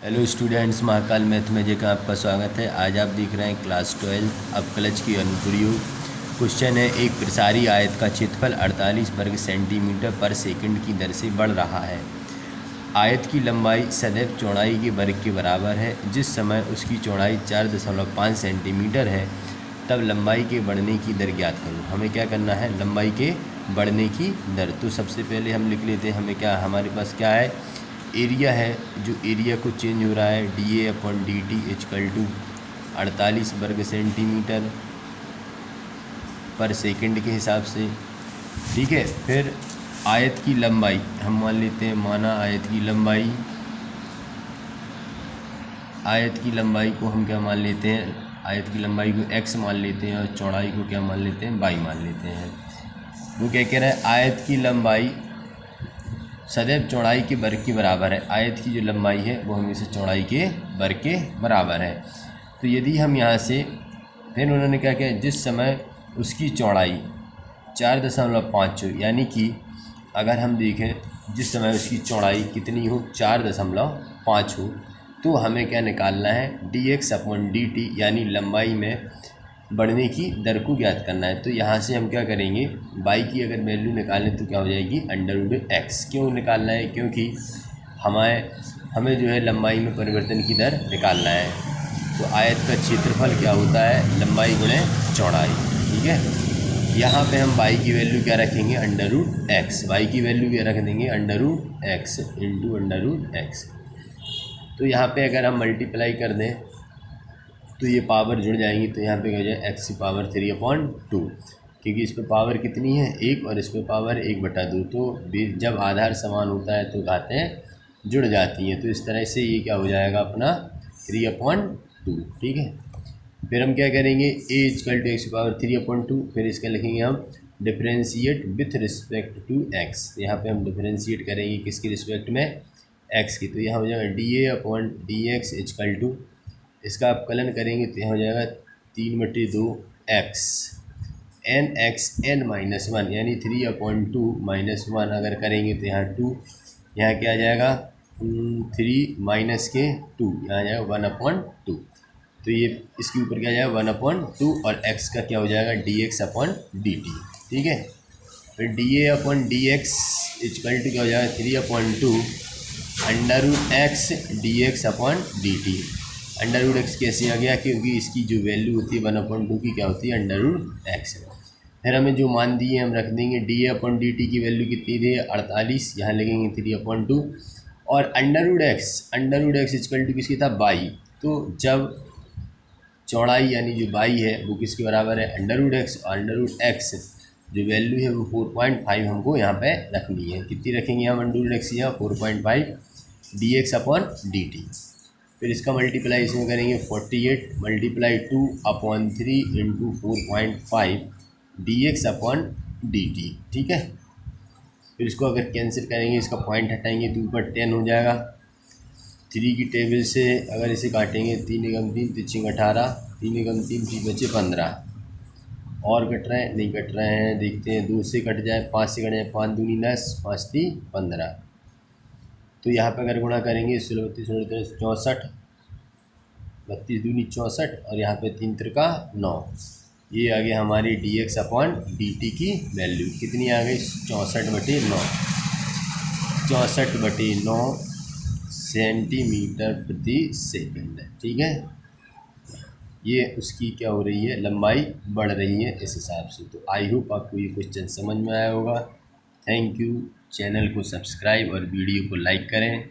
Hello students, Mahakal mathematics का आपका स्वागत है। आज आप देख रहे हैं क्लास 12 अवकलज की अनुप्रयोग। क्वेश्चन है, एक प्रसारी आयत का क्षेत्रफल 48 वर्ग सेंटीमीटर पर सेकंड की दर से बढ़ रहा है। आयत की लंबाई सदैव चौड़ाई के वर्ग के बराबर है। जिस समय उसकी चौड़ाई 4.5 सेंटीमीटर है तब लंबाई के बढ़ने की दर ज्ञात करो। हमें क्या करना है, लंबाई के बढ़ने की दर। तो सबसे पहले हम लिख लेते हैं, हमें क्या, हमारे पास क्या है, एरिया है। जो एरिया को चेंज हो रहा है DA/dt इक्वल टू 48 वर्ग सेंटीमीटर पर सेकंड के हिसाब से। ठीक है, फिर आयत की लंबाई हम मान लेते हैं, माना आयत की लंबाई को हम क्या मान लेते हैं, आयत की लंबाई को x मान लेते हैं और चौड़ाई को क्या मान लेते हैं, y मान लेते हैं। वो क्या कह रहा है, आयत की लंबाई सदैव चौड़ाई के वर्ग के बराबर है। आयत की जो लंबाई है वो हमेशा चौड़ाई के वर्ग के बराबर है। तो यदि हम यहाँ से, फिर उन्होंने क्या किया, जिस समय उसकी चौड़ाई 4.5 हो, यानी कि अगर हम देखें जिस समय उसकी चौड़ाई कितनी हो, 4.5 हो, तो हमें क्या निकालना है, dx/dt, यानी लंबाई में बढ़ने की दर को ज्ञात करना है। तो यहाँ से हम क्या करेंगे, y की अगर वैल्यू निकालें तो क्या हो जाएगी, √x। क्यों निकालना है, क्योंकि हमें जो है लंबाई में परिवर्तन की दर निकालना है। तो आयत का क्षेत्रफल क्या होता है, लंबाई गुणे चौड़ाई। ठीक है, यहाँ पे हम y की वैल्यू क्या रखेंगे, √x। y की वैल्यू क्या रख देंगे, √x × √x। तो यहाँ पे अगर हम मल्टीप्लाई कर दें तो ये पावर जुड़ जाएंगी, तो यहाँ पे हो जाए x⁴/2, क्योंकि इस पे पावर कितनी है, 1, और इस पे पावर 1/2। तो जब आधार समान होता है तो घातें जुड़ जाती हैं। तो इस तरह से ये क्या हो जाएगा अपना 3/2। ठीक है, फिर हम क्या करेंगे, a = x⁴/2, फिर इसका लिखेंगे हम differentiate with respect to x। यहाँ पे हम डिफ्रेंशिएट करेंगे किसके रिस्पेक्ट में, x की। तो यहाँ हो जाएगा dA/dx = इसका अपकलन करेंगे तो यहाँ हो जाएगा 3/2x n(x(n-1), यानी 3/2 - 1 अगर करेंगे तो यहाँ 2, यहाँ क्या आ जाएगा 3 माइनस के 2, यहाँ आ जाएगा 1/2। तो ये इसके ऊपर क्या आ जाएगा 1/2, और x का क्या हो जाएगा dx/dt। ठीक है, फिर dA/dx = क्या हो जाएगा 3/2 √x dx/dt। √x कैसे आ गया, क्योंकि इसकी जो वैल्यू होती है 1/2 की क्या होती है, √x। फिर हमें जो मान दिए हम रख देंगे, dA/dt की वैल्यू कितनी थी, 48, यहाँ लगेंगे 3/2, और √x = किसकी था, y। तो जब चौड़ाई यानी जो y है वो किसके बराबर है, √x, और √x जो वैल्यू है वो 4.5 हमको यहाँ पे रखनी है। कितनी रखेंगे हम √x, यहाँ 4.5 dx/dt। फिर इसका मल्टीप्लाई इसमें करेंगे, 48 × 2/3 × 4.5 dx/dt। ठीक है, फिर इसको अगर कैंसिल करेंगे, इसका पॉइंट हटाएंगे तो ऊपर 10 हो जाएगा। 3 की टेबल से अगर इसे काटेंगे, 3 × 3 = 18, 3 × 3 3 बचे 15, और कट रहे हैं, नहीं कट रहे हैं, देखते हैं, 2 से कट जाए, 5 से कट जाए, 5 दूनी 10, 5 3 15। तो यहाँ पे अगर गुणा करेंगे, 32 64, 32 दूनी 64, और यहाँ पे 3 त्रिका 9। ये आ गया हमारी dx/dt की वैल्यू, कितनी आ गई, 64/9, 64/9 सेंटीमीटर प्रति सेकंड। ठीक है, ये उसकी क्या हो रही है, लंबाई बढ़ रही है इस हिसाब से। तो आई होप आपको ये क्वेश्चन समझ में आया होगा। Thank you. चैनल को सब्सक्राइब और वीडियो को लाइक करें।